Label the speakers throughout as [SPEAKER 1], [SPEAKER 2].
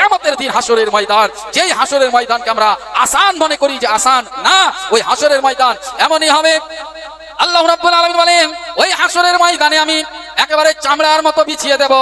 [SPEAKER 1] কিয়ামতের দিন হাসরের ময়দান, যেই হাসরের ময়দানকে আমরা আসান মনে করি যে আসান, না, ওই হাসরের ময়দান এমনই হবে। আল্লাহ রাব্বুল আলামিন বলেন, ওই হাসরের ময়দানে আমি একেবারে চামড়ার মতো বিছিয়ে দেব,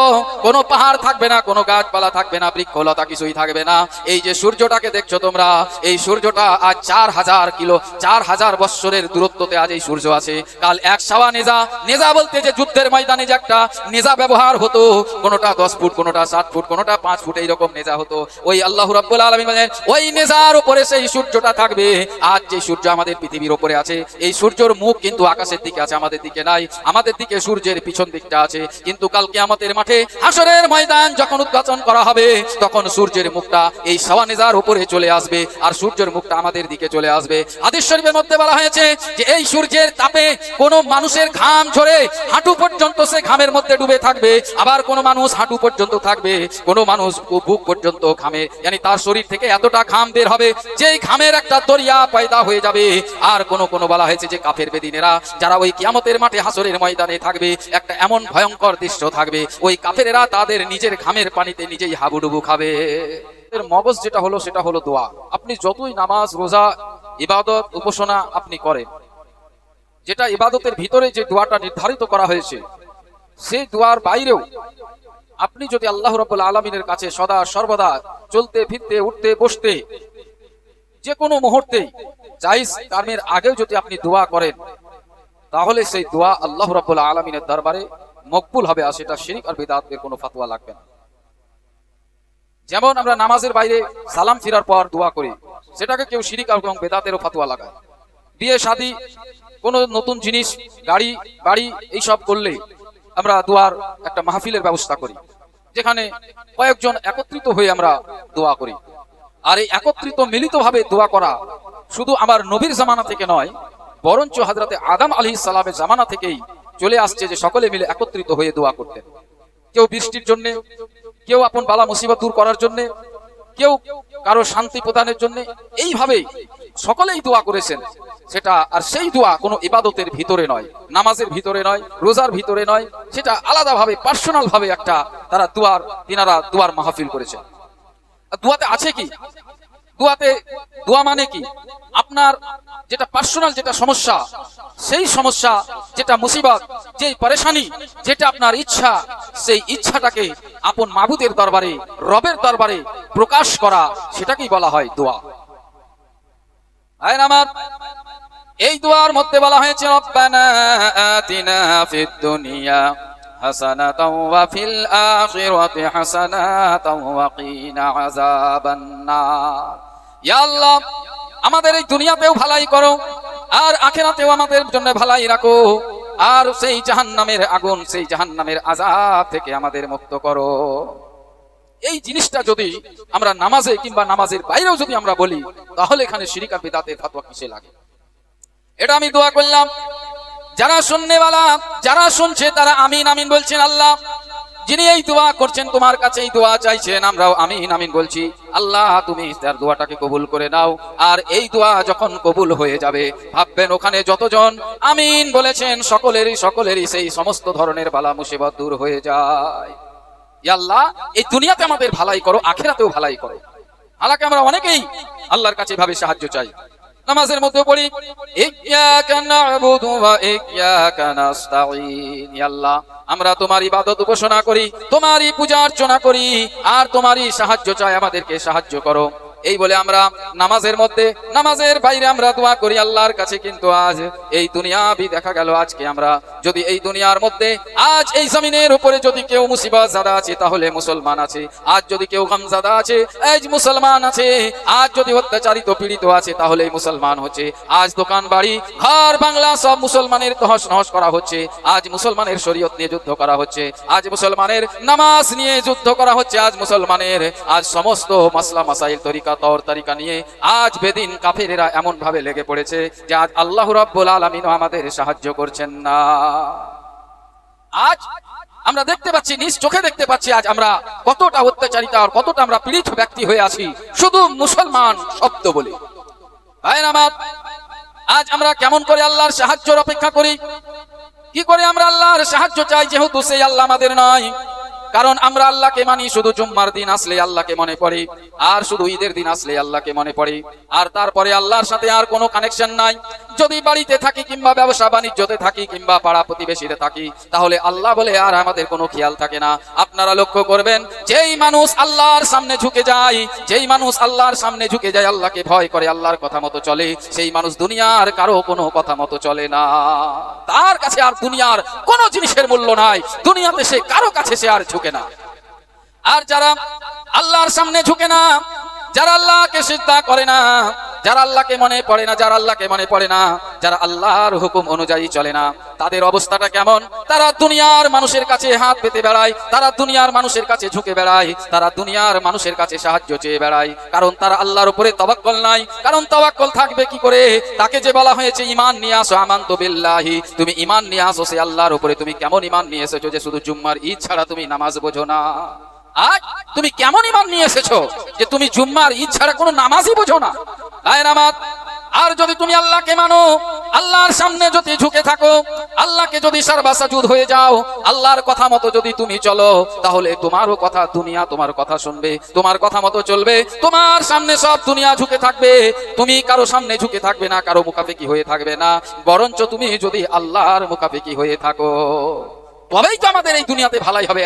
[SPEAKER 1] কোনো পাহাড় থাকবে না, কোনো গাছপালা থাকবে না, বৃক্ষলতা কিছুই থাকবে না। এই যে সূর্যটাকে দেখছো তোমরা, এই সূর্যটা আজ 4000 কিলো, 4000 বৎসরের দূরত্বতে আজ এই সূর্য আছে। কাল এক সাওয়া নেজা, নেজা বলতে যে যুদ্ধের ময়দানে যে একটা নেজা ব্যবহার হতো, কোনোটা 10 ফুট, কোনোটা 7 ফুট, কোনোটা 5 ফুট, এইরকম নেজা হতো। ওই আল্লাহ রাব্বুল আলামিন বলেন, ওই নেজার উপরে সেই সূর্যটা থাকবে। আজ যে সূর্য আমাদের পৃথিবীর উপরে আছে, এই সূর্যের মুখ কিন্তু আকাশের দিকে আছে, আমাদের দিকে নাই। আমাদের দিকে সূর্যের পিছন দিকটা আছে। কিন্তু কাল কিয়ামতের মাঠে হাসরের ময়দান যখন উদ্ঘাটন করা হবে, তখন সূর্যের মুখটা এই সাওয়ানেজার উপরে চলে আসবে, আর সূর্যের মুখটা আমাদের দিকে চলে আসবে। হাদিস শরীফের মধ্যে বলা হয়েছে যে এই সূর্যের তাপে কোন মানুষের ঘাম ঝরে হাঁটু পর্যন্ত সে ঘামের মধ্যে ডুবে থাকবে, আবার কোন মানুষ হাঁটু পর্যন্ত থাকবে, কোন মানুষ বুক পর্যন্ত ঘামে, মানে তার শরীর থেকে এতটা ঘাম বের হবে যে ঘামের একটা দরিয়া পয়দা হয়ে যাবে। আর কোন বলা হয়েছে যে কাফের বেদিনেরা যারা ওই কিয়ামতের মাঠে হাসরের ময়দানে থাকবে, একটা এমন ভয়ঙ্কর দৃশ্য থাকবে, ওই কাফেরেরা তাদের নিজের ঘামের পানিতে নিজেই হাবুডুবু খাবে। এর মগজ যেটা হলো সেটা হলো দোয়া। আপনি যতই নামাজ, রোজা, ইবাদত, উপাসনা আপনি করেন, যেটা ইবাদতের ভিতরে যে দোয়াটা নির্ধারিত করা হয়েছে, সেই দোয়ার বাইরেও আপনি যদি আল্লাহ রাব্বুল আলামিনের কাছে সদা সর্বদা চলতে ফিরতে উঠতে বসতে যে কোনো মুহূর্তে জায়েজ কর্মের আগেও যদি আপনি দোয়া করেন, তাহলে সেই দোয়া আল্লাহ রাব্বুল আলামিনের দরবারে মকবুল হবে, আর সেটা শিরক আর বিদআতের কোনো ফতোয়া লাগবে না। যেমন আমরা নামাজের বাইরে সালাম ফিরার পর দোয়া করি, সেটাকে কেউ শিরক এবং বিদআতেরও ফতোয়া লাগায়। বিয়ে শাদী, কোনো নতুন জিনিস, গাড়ি বাড়ি এইসব করলে আমরা দোয়ার একটা মাহফিলের ব্যবস্থা করি, যেখানে কয়েকজন একত্রিত হয়ে আমরা দোয়া করি। আর এই একত্রিত মিলিতভাবে দোয়া করা শুধু আমার নবীর জামানা থেকে নয়, বরঞ্চ হযরতে আদম আলাইহিস সালামের জামানা থেকেই চলে আসছে যে সকলে মিলে একত্রিত হয়ে দোয়া করতেন। কেউ বৃষ্টির জন্য, কেউ আপন বালা মুসিবত দূর করার জন্য, কেউ কারো শান্তি প্রদানের জন্য, এইভাবেই সকলেই দোয়া করেছেন। সেটা আর সেই দোয়া কোনো ইবাদতের ভিতরে নয়, নামাজের ভিতরে নয়, রোজার ভিতরে নয়, সেটা আলাদাভাবে পার্সোনাল ভাবে একটা তারা তিনারা দোয়ার মাহফিল করেছেন। দোয়াতে আছে কি? দোয়া মানে কি? আপনার যেটা পার্সোনাল যেটা সমস্যা, সেই সমস্যা, যেটা মুসিবত, যেই পরেশানি, যেটা আপনার ইচ্ছা, সেই ইচ্ছাটাকে আপন মাবুদের দরবারে, রবের দরবারে প্রকাশ করা, সেটাকেই বলা হয় দোয়া। এই দোয়ার মধ্যে বলা হয়েছে, রব্বানা আতিনা ফিদ দুনিয়া হাসানাতাও ওয়া ফিল আখিরাতি হাসানাতাও ওয়া কিনা আযাবান নার। ইয়া আল্লাহ, আমাদের এই দুনিয়াতেও ভালাই করো, আর আখিরাতেও আমাদের জন্য ভালাই রাখো, আর সেই জাহান্নামের আগুন, সেই জাহান্নামের আযাব থেকে আমাদের মুক্ত করো। এই জিনিসটা যদি আমরা নামাজে কিংবা নামাজের বাইরেও যদি আমরা বলি, তাহলে এখানে শিরক আর বিদআতের ফতোয়া কিসে লাগে? এটা আমি দোয়া করলাম, যারা শুননেওয়ালা, যারা শুনছে তারা আমিন আমিন বলছেন। আল্লাহ, যিনি এই দোয়া করছেন, তোমার কাছে এই দোয়া চাইছেন, আমরাও আমিন আমিন বলছি। আল্লাহ, তুমি তার দোয়াটাকে কবুল করে নাও। আর এই দোয়া যখন কবুল হয়ে যাবে, ভাববেন ওখানে যতজন আমিন বলেছেন সকলেরই সেই সমস্ত ধরনের বালা মুসিবত দূর হয়ে যায়। ইয়া আল্লাহ, এই দুনিয়াতে আমাদের ভালাই করো, আখিরাতেও ভালাই করো। হালাকে আমরা অনেকেই আল্লাহর কাছে ভাবে সাহায্য চাই। নামাজের মধ্যে পড়ি, ইয়্যাকা না'বুদু ওয়া ইয়্যাকা নাস্তাঈন। ইয়া আল্লাহ, আমরা তোমার ইবাদত উপাসনা করি, তোমারই পূজা অর্চনা করি, আর তোমারই সাহায্য চাই, আমাদেরকে সাহায্য করো। এই বলে আমরা নামাজের মধ্যে, নামাজের বাইরে আমরা দোয়া করি আল্লাহর কাছে। কিন্তু আজ এই দুনিয়াবি দেখা গেল, আজকে আমরা যদি এই দুনিয়ার মধ্যে, আজ এই জমিনের উপরে যদি কেউ মুসিবত জাদা আছে, তাহলে মুসলমান আছে। আজ যদি কেউ গমজাদা আছে, আজ মুসলমান আছে। আজ যদি অত্যাচারিত পীড়িত আছে, তাহলে মুসলমান হচ্ছে। আজ দোকান বাড়ি ঘর বাংলা সব মুসলমানের তহস নহস করা হচ্ছে। আজ মুসলমানের শরীয়ত নিয়ে যুদ্ধ করা হচ্ছে, আজ মুসলমানের নামাজ নিয়ে যুদ্ধ করা হচ্ছে, আজ মুসলমানের আজ সমস্ত মাসলা মাসাইল তরিকা তওর তরিকা নিয়ে আজ বেদিন কাফেরেরা এমন ভাবে লেগে পড়েছে যে আজ আল্লাহ রাব্বুল আলামিন আমাদের সাহায্য করছেন না। আজ আমরা দেখতে পাচ্ছি, নিজ চোখে দেখতে পাচ্ছি, আজ আমরা কতটা অত্যাচারিত আর কতটা আমরা পীড়িত ব্যক্তি হয়ে আছি শুধু মুসলমান শব্দ বলে। ভাইরা আমার, আজ আমরা কেমন করে আল্লাহর সাহায্যের অপেক্ষা করি? কি করে আমরা আল্লাহর সাহায্য চাই, যেহেতু সেই আল্লাহ আমাদের নয়? কারণ আমরা আল্লাহকে মানি শুধু জুম্মার দিন আসলে আল্লাহকে মনে পড়ে, আর শুধু ঈদের দিন আসলে আল্লাহকে মনে পড়ে, আর তারপরে আল্লাহর সাথে আর কোনো কানেকশন নাই। যদি বাড়িতে থাকি কিংবা ব্যবসা বাণিজ্যতে থাকি কিংবা পাড়া প্রতিবেশীতে থাকি, তাহলে আল্লাহ বলে আর আমাদের কোনো খেয়াল থাকে না। আপনারা লক্ষ্য করবেন, যেই মানুষ আল্লাহর সামনে ঝুঁকে যায়, যেই মানুষ আল্লাহর সামনে ঝুঁকে যায়, আল্লাহকে ভয় করে, আল্লাহর কথা মতো চলে, সেই মানুষ দুনিয়ার কারো কোনো কথা মতো চলে না। তার কাছে আর দুনিয়ার কোনো জিনিসের মূল্য নাই, দুনিয়াতে সে কারো কাছে সে আর ঝুঁকে না। আর যারা আল্লাহর সামনে ঝুঁকে না, যারা আল্লাহকে সিজদা করে না, যারা আল্লাহকে মনে পড়ে না, যারা আল্লাহকে মনে পড়ে না, যারা আল্লাহর হুকুম অনুযায়ী চলে না, তাদের অবস্থাটা কেমন? তারা দুনিয়ার মানুষের কাছে হাত পেতে বেড়ায়, তারা দুনিয়ার মানুষের কাছে ঝুঁকে বেড়ায়, তারা দুনিয়ার মানুষের কাছে সাহায্য চেয়ে বেড়ায়। কারণ তারা আল্লাহর উপরে তাওয়াক্কুল নাই। কারণ তাওয়াক্কুল থাকবে কি করে? তাকে যে বলা হয়েছে ঈমান নিয়ে আসো, আমানতু বিল্লাহি, তুমি ঈমান নিয়ে আসো সে আল্লাহর উপরে। তুমি কেমন ঈমান নিয়ে এসেছো যে শুধু জুম্মার ঈদ ছাড়া তুমি নামাজ বোঝো না? আজ তুমি কেমন ঈমান নিয়ে এসেছো যে তুমি জুম্মার ঈদ ছাড়া কোনো নামাজই বোঝো না? নামাজ। আর যদি তুমি আল্লাহকে মানো, আল্লাহর সামনে যদি ঝুঁকে থাকো, আল্লাহকে যদি সারবাসাজুদ হয়ে যাও, আল্লাহর কথা মতো যদি তুমি চলো, তাহলে তোমারও কথা দুনিয়া তোমার কথা শুনবে, তোমার কথা মতো চলবে। তোমার সামনে সব দুনিয়া ঝুঁকে থাকবে, তুমি কারো সামনে ঝুঁকে থাকবে না, কারো মুখাপেক্ষি হয়ে থাকবে না। বরঞ্চ তুমি যদি আল্লাহর মুখাপেক্ষি হয়ে থাকো, তবেই তো আমাদের এই দুনিয়াতে ভালাই হবে।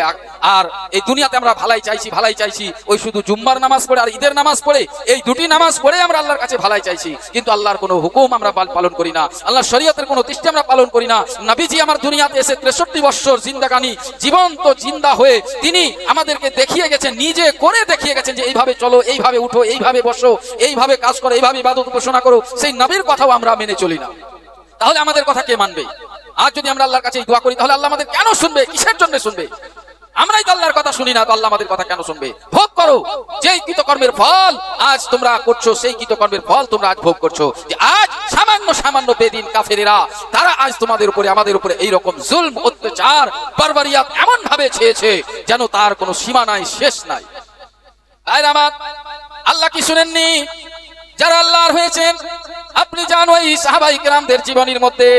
[SPEAKER 1] আর এই দুনিয়াতে আমরা ভালাই চাইছি, ভালাই চাইছি ওই শুধু জুম্মার নামাজ পড়ে আর ঈদের নামাজ পড়ে, এই দুটি নামাজ পড়ে আমরা আল্লাহর কাছে ভালাই চাইছি। কিন্তু আল্লাহর কোনো হুকুম আমরা পালন করি না, আল্লাহর শরীয়তের কোনো দৃষ্টি আমরা পালন করি না। নবীজি আমার দুনিয়াতে এসে 63 বছর জিন্দাগানি, জীবন্ত জিন্দা হয়ে তিনি আমাদেরকে দেখিয়ে গেছেন, নিজে করে দেখিয়ে গেছেন যে এইভাবে চলো, এইভাবে উঠো, এইভাবে বসো, এইভাবে কাজ করো, এইভাবে ইবাদত উপাসনা করো। সেই নবীর কথাও আমরা মেনে চলি না, তাহলে আমাদের কথা কে মানবে? আর যদি আমরা আল্লাহর কাছে দোয়া করি, তাহলে আল্লাহ আমাদের কেন শুনবে? কিসের জন্য শুনবে? আমরাই তো আল্লাহর কথা শুনি না, তো আল্লাহ আমাদের কথা কেন শুনবে? ভোগ করো যেই কৃতকর্মের ফল আজ তোমরা করছো, সেই কৃতকর্মের ফল তোমরা আজ ভোগ করছো। যে আজ সামান্য সামান্য বেদিন কাফেরেরা তারা আজ তোমাদের উপরে, আমাদের উপরে এইরকম জুলম, অত্যাচার, বারবারিয়াত এমন ভাবে ছেয়েছে যেন তার কোনো সীমা নাই, শেষ নাই। আল্লাহ কি শুনেননি? যারা আল্লাহর হয়েছেন, আপনি জান ওই সাহাবায়ে কেরামদের জীবনীর মধ্যে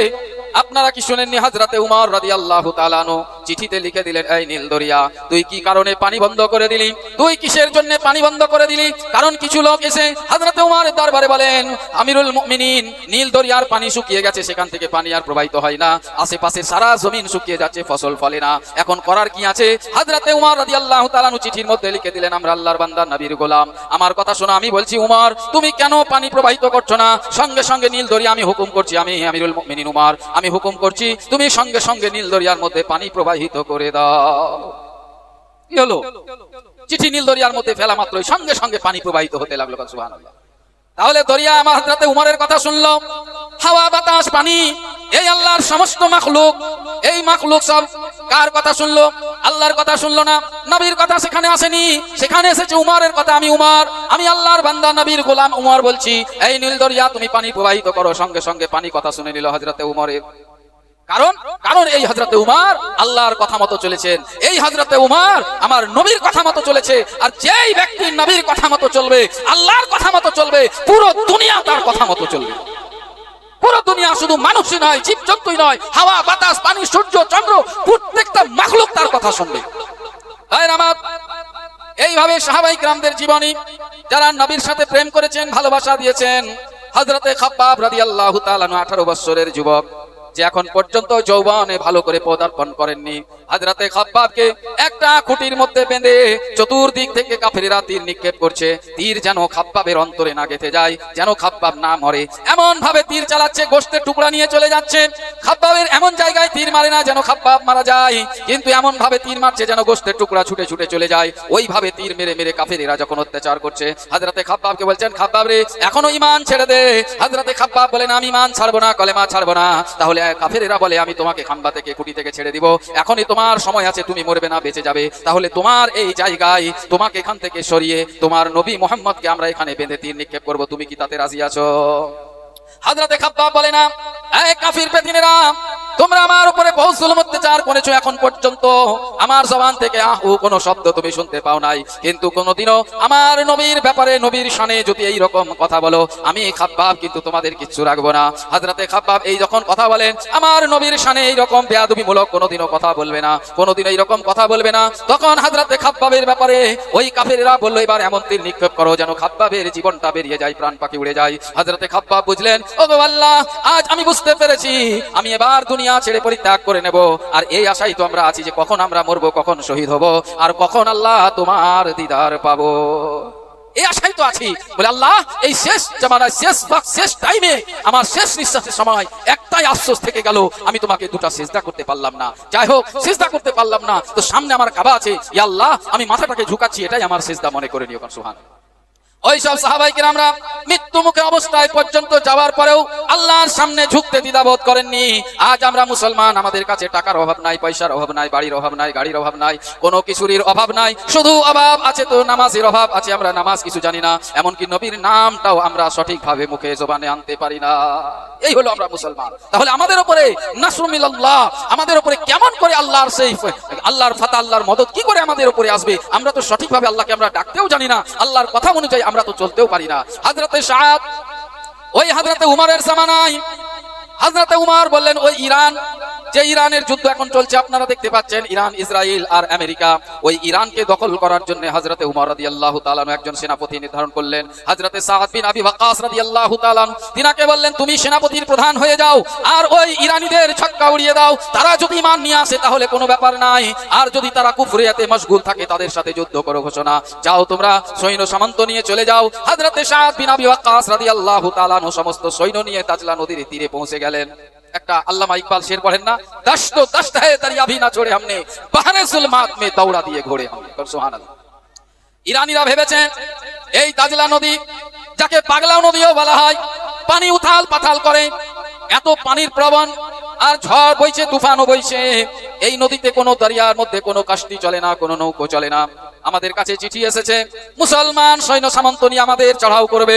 [SPEAKER 1] আপনারা কি শুনেননি? হযরতে উমর রাদিয়াল্লাহু তাআলা আনহু চিঠিতে লিখে দিলেন, এই নীল দরিয়া, তুই কি কারণে পানি বন্ধ করে দিলি? তুই কিসের জন্য পানি বন্ধ করে দিলি? কারণ কিছু লোক এসে হযরতে উমরের দরবারে বলেন, আমিরুল মুমিনিন, নীল দরিয়ার পানি শুকিয়ে গেছে, সেখান থেকে পানি আর প্রবাহিত হয় না, আশেপাশে সারা জমিন শুকিয়ে যাচ্ছে, ফসল ফলে না, এখন করার কি আছে? হযরতে উমর রাদিয়াল্লাহু তাআলা আনহু চিঠির মধ্যে লিখে দিলেন, আমরা আল্লাহর বান্দা, নবীর গোলাম, আমার কথা শোনো, আমি বলছি উমর, তুমি কেন পানি প্রবাহিত করছো না? সঙ্গে সঙ্গে নীল দরিয়া, আমি হুকুম করছি, আমি আমিরুল মুমিনিন উমর, আমি হুকুম করছি, তুমি সঙ্গে সঙ্গে নীল দরিয়ার মধ্যে পানি প্রবাহিত করে দাও। কি হলো? চিঠি নীল দরিয়ার মধ্যে ফেলা মাত্রই সঙ্গে সঙ্গে পানি প্রবাহিত হতে লাগলো। সুবহানাল্লাহ। তাহলে দরিয়া আমার হযরতে উমরের কথা শুনলো, হাওয়া বাতাস পানি, এই আল্লাহর সমস্ত মাখলুক, এই মাখলুক সব কার কথা শুনলো? আল্লাহর কথা শুনলো না। নবীর কথা সেখানে আসেনি, সেখানে এসেছে উমরের কথা। আমি উমর, আমি আল্লাহর বান্দা, নবীর গোলাম উমর বলছি, এই নীল দরিয়া তুমি পানি প্রবাহিত করো। সঙ্গে সঙ্গে পানি কথা শুনে নিল হযরতে উমরের। কারণ এই হযরতে উমর আল্লাহর কথা মতো চলেছেন, এই হযরতে উমর আমার নবীর কথা মতো চলেছে। আর যেই ব্যক্তি নবীর কথা মতো চলবে, আল্লাহর কথা মতো চলবে, পুরো দুনিয়া তার কথা মতো চলবে। পুরো দুনিয়া শুধু মানুষই নয়, জীবজন্তুই নয়, হাওয়া বাতাস পানি সূর্য চন্দ্র প্রত্যেকটা মাখলুক তার কথা শুনবে। এইভাবে সাহাবায়ে কেরামদের জীবনী, যারা নবীর সাথে প্রেম করেছেন, ভালোবাসা দিয়েছেন। হযরতে খাব্বাব রাদিয়াল্লাহু তাআলা 18 বছরের যুবক, যে এখন পর্যন্ত যৌবনে ভালো করে পদার্পণ করেননি, হযরতে খাব্বাবকে একটা খুঁটির মধ্যে বেঁধে চতুর্দিক থেকে কাফেরেরা তীর নিক্ষেপ করছে। তীর যেন খাব্বাবের অন্তরে না গেঁথে যায়, যেন খাব্বাব না মরে, এমন ভাবে তীর চালাচ্ছে, গোশতের টুকরা নিয়ে চলে যাচ্ছে। খাব্বাবের এমন জায়গায় তীর মারে না যেন খাব্বাব মারা যায়, কিন্তু এমন ভাবে তীর মারছে যেন গোশতের টুকরা ছুটে ছুটে চলে যায়। ওইভাবে তীর মেরে মেরে কাফেরেরা যখন অত্যাচার করছে, হযরতে খাব্বাবকে বলছেন, খাব্বাব রে, এখনো ঈমান ছেড়ে দে। হযরতে খাব্বাব বলেন, আমি ঈমান ছাড়বো না, কলেমা ছাড়বো না। তাহলে কাফেরেরা বলে, আমি তোমাকে খাম্বা থেকে, খুঁটি থেকে ছেড়ে দিব, এখনই তোমার সময় আছে, তুমি মরবে না, বেঁচে যাবে। তাহলে তোমার এই জায়গায় তোমাকে এখান থেকে সরিয়ে তোমার নবী মুহাম্মদকে আমরা এখানে বেঁধে তীর নিক্ষেপ করব, তুমি কি তাতে রাজি আছো? হযরতে খাব্বাব বলে, না, এই কাফির বেদিনেরা, তোমরা আমার উপরে বহু জুলুম অত্যাচার করেছো, এখন পর্যন্ত আমার জবান থেকে আহু কোনো শব্দ তুমি শুনতে পাও নাই, কিন্তু কোনোদিনও আমার নবীর ব্যাপারে, নবীর শানে যদি এই রকম কথা বলো, আমি খাব্বাব কিন্তু তোমাদের কিচ্ছু রাখবো না। হযরতে খাব্বাব এই যখন কথা বলেন, আমার নবীর শানে এই রকম বেয়াদবিমূলক কোনোদিনও কথা বলবে না, কোনোদিন এই রকম কথা বলবে না। তখন হযরতে খাব্বাবের ব্যাপারে ওই কাফেররা বলল, এবার এমন তীর নিক্ষেপ করো যেন খাব্বাবের জীবনটা বেরিয়ে যায়, প্রাণ পাখি উড়ে যায়। হযরতে খাব্বাব বুঝলেন, ওগো আল্লাহ, আজ আমি বুঝতে পেরেছি আমি এবার দুনিয়া ছেড়ে পরিত্যাগ করে নেব। আর এই আশাই তো আমরা আছি যে কখন আমরা মরবো, কখন শহীদ হব, আর কখন আল্লাহ তোমার দিদার পাবো, এই আশাই তো আছি। বলে আল্লাহ, এই শেষ জামানায়, শেষ টাইমে, আমার শেষ নিঃশ্বাসের সময় একটাই আফসোস থেকে গেল, আমি তোমাকে দুটা সিজদা করতে পারলাম না। যাই হোক, সিজদা করতে পারলাম না তো সামনে আমার কাবা আছে, ইয়া আল্লাহ আমি মাথাটাকে ঝুঁকাচ্ছি, এটাই আমার সিজদা মনে করে নিও। সুবহানাল্লাহ। ওই সব সাহাবায়ে কেরামরা মৃত্যু মুখে অবস্থায় পর্যন্ত যাওয়ার পরেও আল্লাহর সামনে ঝুঁকতে দ্বিধাবোধ করেননি। আজ আমরা মুসলমান, আমাদের কাছে টাকার অভাব নাই, পয়সার অভাব নাই, বাড়ির অভাব নাই, গাড়ির অভাব নাই, কোনো কিছুরির অভাব নাই, শুধু অভাব আছে তো নামাজের অভাব আছে। আমরা নামাজ কিছু জানি না, এমনকি নবীর নামটাও আমরা সঠিকভাবে মুখে জবানে আনতে পারি না। এই হলো আমরা মুসলমান। তাহলে আমাদের উপরে নাসরু মিনাল্লাহ, আমাদের উপরে কেমন করে আল্লাহর সেই আল্লাহর ফাতা, আল্লাহর মদদ কি করে আমাদের উপরে আসবে? আমরা তো সঠিকভাবে আল্লাহকে আমরা ডাকতেও জানি না, আল্লাহর কথা অনুযায়ী আমরা তো চলতেও পারি না। হযরতে সাদ, ওই হযরতে উমরের জামানায় হযরতে উমর বললেন, ওই ইরান, যে ইরানের যুদ্ধ এখন চলছে আপনারা দেখতে পাচ্ছেন, ইরান, ইসরায়েল আর আমেরিকা, ওই ইরানকে দখল করার জন্য হযরতে উমর রাদিয়াল্লাহু তাআলা একজন সেনাপতি নির্ধারণ করলেন। হযরতে সাদ বিন আবি ওয়াক্কাস রাদিয়াল্লাহু তাআলা তিনাকে বললেন, তুমি সেনাপতির প্রধান হয়ে যাও আর ওই ইরানীদের ছক্কা উড়িয়ে দাও। তারা যদি ঈমান নিয়ে আসে তাহলে কোনো ব্যাপার নাই, আর যদি তারা কুফরিয়াতে মশগুল থাকে তাদের সাথে যুদ্ধ করো ঘোষণা। যাও তোমরা সৈন্য সামন্ত নিয়ে চলে যাও। হযরতে সাদ বিন আবি ওয়াক্কাস রাদিয়াল্লাহু তাআলা সমস্ত সৈন্য নিয়ে তাজলা নদীর তীরে পৌঁছে গেলেন। একটা আল্লামা ইকবাল শের পড়েন না, দশটা है दरिया भी ना छोड़े हमने बहरे जुल्मात में दौड़ा दिए घोड़े हमने। সুবহানাল্লাহ। ইরানীরা ভেবেছেন এই তাজলা নদী, যাকে পাগলা নদীও বলা হয়, পানি উথাল পাথাল করে, এত পানির প্রবণ আর ঝড় বইছে, তুফানও বইছে, এই নদীতে কোনো দরিয়ার মধ্যে কোনো কাশতি চলে না, কোনো নৌকো চলে না। আমাদের কাছে চিঠি এসেছে, মুসলমান সৈন্য সামন্ত নিয়ে আমাদের চড়াও করবে।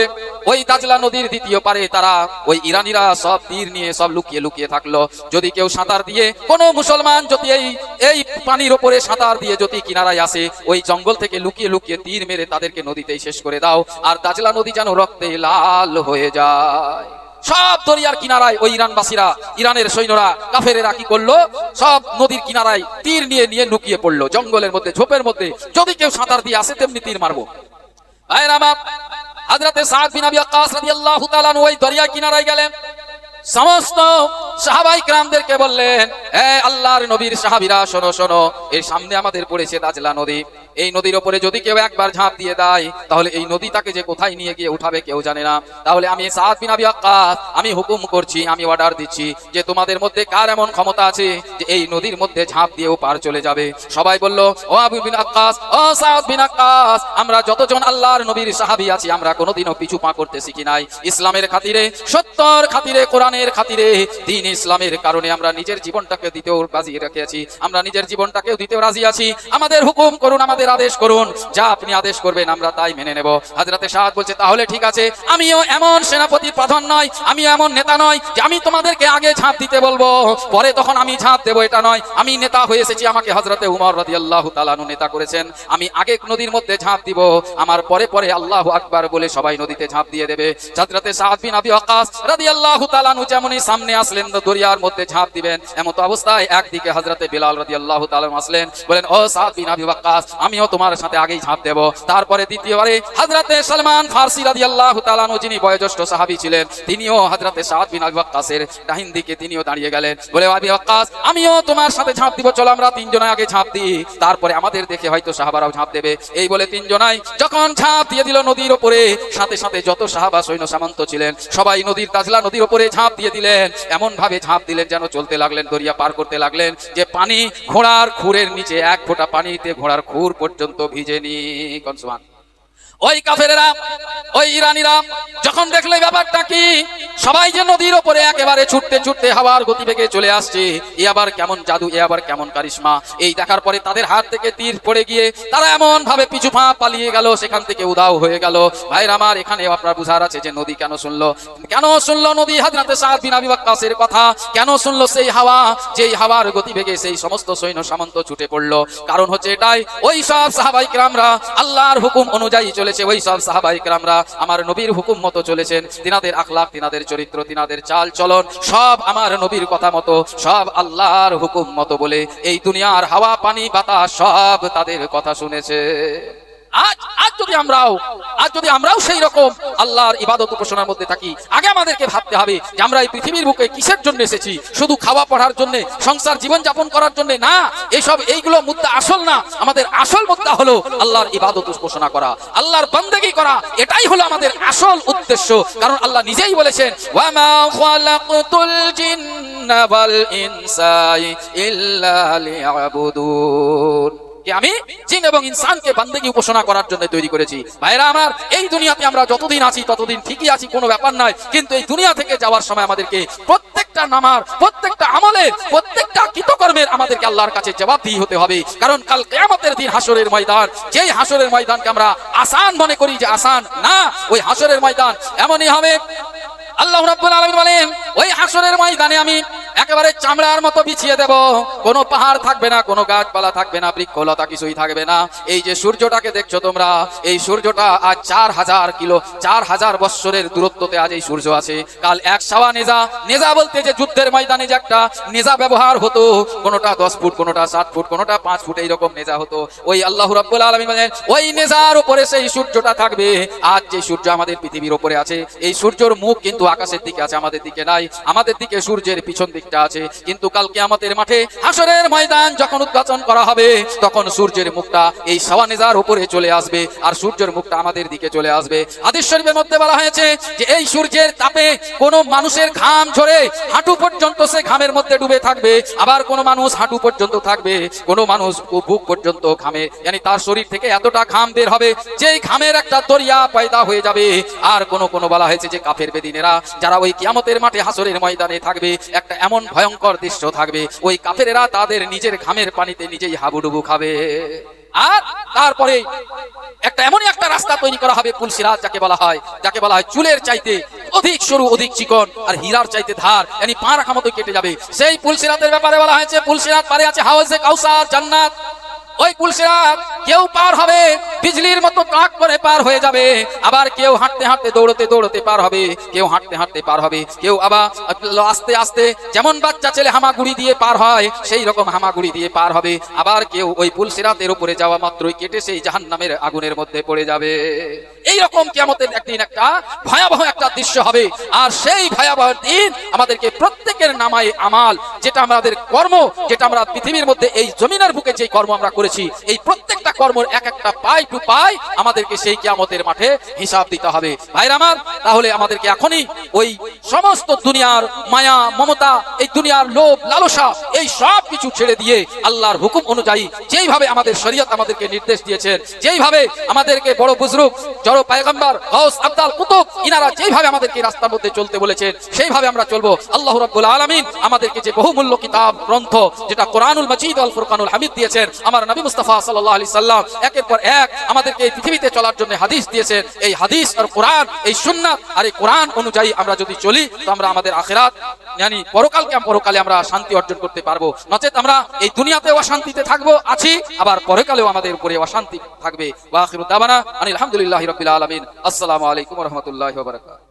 [SPEAKER 1] ওই তাজলা নদীর দ্বিতীয় পারে তারা, ওই ইরানীরা সব তীর নিয়ে সব লুকিয়ে লুকিয়ে থাকলো। যদি কেউ সাঁতার দিয়ে, কোনো মুসলমান যদি এই পানির ওপরে সাঁতার দিয়ে যদি কিনারায় আসে, ওই জঙ্গল থেকে লুকিয়ে লুকিয়ে তীর মেরে তাদেরকে নদীতেই শেষ করে দাও, আর তাজলা নদী যেন রক্তে লাল হয়ে যায়। সব দরিয়ার কিনারায় ওই ইরানবাসীরা, ইরানের সৈন্যরা, কাফেরেরা কি করলো, সব নদীর কিনারায় তীর নিয়ে নিয়ে লুকিয়ে পড়লো জঙ্গলের মধ্যে, ঝোপের মধ্যে। যদি কেউ সাঁতার দিয়ে আসে তেমনি তীর মারবো। হযরতে সাদ বিন আবি ওয়াক্কাস রাদিয়াল্লাহু তাআলা ওই দরিয়া কিনারায় গেলেন, সমস্ত সাহাবায়ে কেরামদেরকে বললেন, হে আল্লাহর নবীর সাহাবীরা, শোনো শোনো, এর সামনে আমাদের পড়েছে তাজলা নদী। এই নদীর উপরে যদি কেউ একবার ঝাঁপ দিয়ে দেয় তাহলে এই নদী তাকে যে কোথায় নিয়ে গিয়ে উঠাবে কেউ জানে না। তাহলে আমি সাদ বিন আবি ওয়াক্কাস, আমি হুকুম করছি, আমি অর্ডার দিচ্ছি যে তোমাদের মধ্যে কার এমন ক্ষমতা আছে যে এই নদীর মধ্যে ঝাঁপ দিয়েও পার চলে যাবে? সবাই বলল, ও আবু বিন ওয়াক্কাস, ও সাদ বিন ওয়াক্কাস, আমরা যতজন আল্লাহর নবীর সাহাবী আছি আমরা কোনোদিনও পিছু পা করতে শিখি নাই। ইসলামের খাতিরে, সত্যর খাতিরে, কোরআনের খাতিরে, দ্বীন ইসলামের কারণে আমরা নিজের জীবনটাকে দিতেও রাজি রেখেছি, আমরা নিজের জীবনটাকেও দিতেও রাজি আছি। আমাদের হুকুম করুন, আমাদের আদেশ করুন, যা আপনি আদেশ করবেন আমরা তাই মেনে নেব। হযরতে সাদ বলছে, তাহলে ঠিক আছে, আমিও এমন সেনাপতি প্রধান নয়, আমি এমন নেতা নয় যে আমি তোমাদেরকে আগে ঝাঁপ দিতে বলবো পরে তখন আমি ঝাঁপ দেবো, এটা নয়। আমি নেতা হয়ে এসেছি, আমাকে হযরতে উমর রাদিয়াল্লাহু তাআলা নেতা করেছেন। আমি আগে নদীর মধ্যে ঝাঁপ দিব, আমার পরে পরে আল্লাহু আকবার বলে সবাই নদীতে ঝাঁপ দিয়ে দেবে। হযরতে সাদ বিন আবি ওয়াক্কাস রাদিয়াল্লাহু তাআলা যেমনই সামনে আসলেন দরিয়ার মধ্যে ঝাঁপ দিবেন, এমত অবস্থায় একদিকে হযরতে বিলাল রাদিয়াল্লাহু তাআলা আসলেন, বলেন, ও সাদ বিন আবি ওয়াক্কাস, আমিও তোমার সাথে আগেই ঝাঁপ দেব। তারপরে দ্বিতীয়বারে হযরতে সালমান ফারসি রাদিয়াল্লাহু তাআলা যিনি বয়োজ্যেষ্ঠ সাহাবী ছিলেন, তিনিও হযরতে সাদ বিন আবি ওয়াক্কাসের ডাহিন দিকে তিনিও দাঁড়িয়ে গেলেন, বলে, আবি ওয়াক্কাস, আমিও তোমার সাথে ঝাঁপ দিব, চলো আমরা তিনজনে আগে ঝাঁপ দিই, তারপরে আমাদের দেখে হয়তো সাহাবারাও ঝাঁপ দেবে। এই বলে তিনজনাই যখন ঝাঁপ দিয়ে দিল নদীর উপরে, সাথে সাথে যত সাহাবা সৈন্য সামন্ত ছিলেন সবাই নদীর তাজলা নদীর উপরে ঝাঁপ দিয়ে দিলেন। এমন ভাবে ঝাঁপ দিলেন যেন চলতে লাগলেন, দরিয়া পার করতে লাগলেন, যে পানি ঘোড়ার খুরের নিচে, এক ফোঁটা পানিতে ঘোড়ার খুর পর্যন্ত ভিজেনি। সুবহান। ওই কাফেরেরা, ওই ইরানীরা যখন দেখলে ব্যাপারটা কি, সবাই যে নদীর ওপরে একেবারে ছুটতে ছুটতে হাওয়ার গতিবেগে চলে আসছে, এ আবার কেমন জাদু, এ আবার কেমন কারিশমা। এই দেখার পরে তাদের হাত থেকে তীর পড়ে গিয়ে তারা এমন ভাবে পিছু পা পালিয়ে গেল, সেখান থেকে উধাও হয়ে গেল। ভাইরা আমার, এখানে আপনার বুঝার আছে যে নদী কেন শুনলো, কেন শুনলো নদী হযরত সাদ বিন আবি ওয়াক্কাসের কথা, কেন শুনলো সেই হাওয়া, যেই হাওয়ার গতিবেগে সেই সমস্ত সৈন্য সামন্ত ছুটে পড়লো। কারণ হচ্ছে এটাই, ওই সব সাহাবায়ে কেরামরা আল্লাহর হুকুম অনুযায়ী চলেছে, ওই সব সাহাবায়ে কেরামরা আমার নবীর হুকুম মতো চলেছেন। তিনাদের আখলাক, তিনাদের চরিত্র, তিনাদের চাল চলন সব আমার নবীর কথা মতো, সব আল্লাহর হুকুম মতো বলে এই দুনিয়ার হাওয়া পানি বাতাস সব তাদের কথা শুনেছে। আজ যদি আমরাও সেই রকম আল্লাহর ইবাদত উপাসনার মধ্যে থাকি, আগে আমাদেরকে ভাবতে হবে যে আমরা এই পৃথিবীর বুকে কিসের জন্য এসেছি। শুধু খাওয়া পড়ার জন্য, সংসার জীবন যাপন করার জন্য না, এইগুলো মুদ্দা আসল না। আমাদের আসল মুদ্দা হলো আল্লাহর ইবাদত উপাসনা করা, আল্লাহর বান্দেগি করা। এটাই হলো আমাদের আসল উদ্দেশ্য। কারণ আল্লাহ নিজেই বলেছেন, ওয়ামা খালাকতুল জিন্না ওয়াল ইনসা ইল্লা লিয়াবুদুন, আমি জিন এবং ইনসানকে বান্দেগি উপাসনা করার জন্য তৈরি করেছি। ভাইরা আমার, এই দুনিয়াতে আমরা যতদিন আছি ততদিন ঠিকই আছি, কোনো ব্যাপার নয়। কিন্তু এই দুনিয়া থেকে যাওয়ার সময় আমাদেরকে প্রত্যেকটা নামার, প্রত্যেকটা আমলের, প্রত্যেকটা কৃতকর্মের আমাদেরকে আল্লাহর কাছে জবাবদিহি হতে হবে। কারণ কাল কিয়ামতের দিন হাসরের ময়দান, যেই হাসরের ময়দানকে আমরা আসান মনে করি যে আসান না, ওই হাসরের ময়দান এমনই হবে। আল্লাহ রাব্বুল আলামিন বলেন, ওই হাসরের ময়দানে আমি একেবারে চামড়ার মতো বিছিয়ে দেব, কোনো পাহাড় থাকবে না, কোনো গাছপালা থাকবে না, বৃক্ষলতা কিছুই থাকবে না। এই যে সূর্যটাকে দেখছো তোমরা, এই সূর্যটা আজ 4000 কিলো, 4000 বৎসরের দূরত্বতে আজ এই সূর্য আছে। কাল এক সাওয়া নেজা, নেজা বলতে যে যুদ্ধের ময়দানে যে একটা নেজা ব্যবহার হতো, কোনোটা 10 ফুট, কোনোটা 7 ফুট, কোনোটা 5 ফুট, এইরকম নেজা হতো। ওই আল্লাহ রাব্বুল আলামিন বলেন, ওই নেজার উপরে সেই সূর্যটা থাকবে। আজ যে সূর্য আমাদের পৃথিবীর উপরে আছে, এই সূর্যের মুখ কিন্তু আকাশের দিকে আছে, আমাদের দিকে নাই। আমাদের দিকে সূর্যের পিছন দিকটা আছে। কিন্তু কাল কিয়ামতের মাঠে হাসরের ময়দান যখন উদ্ঘাটন করা হবে, তখন সূর্যের মুখটা এই সাওয়ানেজার উপরে চলে আসবে, আর সূর্যের মুখটা আমাদের দিকে চলে আসবে। হাদিস শরীফের মধ্যে বলা হয়েছে যে এই সূর্যের তাপে কোনো মানুষের ঘাম ঝরে হাঁটু পর্যন্ত সে ঘামের মধ্যে ডুবে থাকবে, আবার কোনো মানুষ হাঁটু পর্যন্ত থাকবে, কোনো মানুষ বুক পর্যন্ত ঘামে, মানে তার শরীর থেকে এতটা ঘাম বের হবে যেই ঘামের একটা দরিয়া পয়দা হয়ে যাবে। আর কোনো বলা হয়েছে যে কাফের বেদিনেরা যারা ওই কিয়ামতের মাঠে হাসরের ময়দানে থাকবে, একটা এমন ভয়ঙ্কর দৃশ্য থাকবে, ওই কাফেরেরা তাদের নিজের ঘামের পানিতে নিজেই হাবুডুবু খাবে। আর তারপরে একটা এমনই একটা রাস্তা তৈরি করা হবে, পুলসিরাত যাকে বলা হয়, চুলের চাইতে অধিক সরু, অধিক চিকন, আর হীরার চাইতে ধার, মানে পা রাখা মতো কেটে যাবে। সেই পুলসিরাতের ব্যাপারে বলা হয়েছে, পুলসিরাত পারে আছে হাউজে কাউসার, জান্নাত। ওই পুলসিরাত কেউ পার হবে বিজলির মতো টাক করে পার হয়ে যাবে, আবার কেউ হাঁটতে হাঁটতে দৌড়তে দৌড়তে পার হবে, কেউ হাঁটতে হাঁটতে পার হবে, কেউ আবার আস্তে আস্তে যেমন বাচ্চা ছেলে হামাগুড়ি দিয়ে পার হয় সেই রকম হামাগুড়ি দিয়ে পার হবে, আবার কেউ ওই পুলসিরাতের উপরে যাওয়া মাত্রই কেটে সেই জাহান্নামের আগুনের মধ্যে পড়ে যাবে। এই রকম কিয়ামতের একদিন একটা ভয়াবহ একটা দৃশ্য হবে। আর সেই ভয়াবহ দিন আমাদেরকে প্রত্যেকের নামায় আমাল, যেটা আমাদের কর্ম, যেটা আমরা পৃথিবীর মধ্যে এই জমিনের বুকে যে কর্ম আমরা করেছি, এই প্রত্যেকটা কর্মের এক একটা পাই টু পাই আমাদেরকে সেই কিয়ামতের মাঠে হিসাব দিতে হবে। ভাইরা আমার, তাহলে আমাদেরকে এখনই ওই সমস্ত দুনিয়ার মায়া মমতা, এই দুনিয়ার লোভ লালসা, এই সব কিছু ছেড়ে দিয়ে আল্লাহর হুকুম অনুযায়ী যেইভাবে আমাদের শরীয়ত আমাদেরকে নির্দেশ দিয়েছেন, যেইভাবে আমাদেরকে বড় বুজরুগ, জড় পয়গম্বর গাউস আব্দাল কুতুব ইনারা যেইভাবে আমাদেরকে রাস্তার মধ্যে চলতে বলেছেন, সেইভাবে আমরা চলবো। আল্লাহ রাব্বুল আলামিন আমাদেরকে যে বহুমূল্য কিতাব গ্রন্থ, যেটা কোরআনুল মাজিদ আল ফুরকানুল হামিদ দিয়েছেন, আমার নবী মুস্তাফা সাল্লাল্লাহু আলাইহি সাল্লাম একের পর এক আমাদেরকে এই পৃথিবীতে চলার জন্য হাদিস দিয়েছেন। এই হাদিস আর কোরআন, এই সুন্নাত আর এই কোরআন অনুযায়ী আমরা যদি চলি, তো আমরা আমাদের আখিরাত মানে পরকালে আমরা শান্তি অর্জন করতে পারবো। নচেত আমরা এই দুনিয়াতেও অশান্তিতে থাকবো, আছি, আবার পরকালেও আমাদের উপরে অশান্তি থাকবে। ওয়া আখিরু দাওয়ানা আনিল হামদুলিল্লাহি রাব্বিল আলামিন। আসসালামু আলাইকুম ওয়া রাহমাতুল্লাহি ওয়া বারাকাতুহু।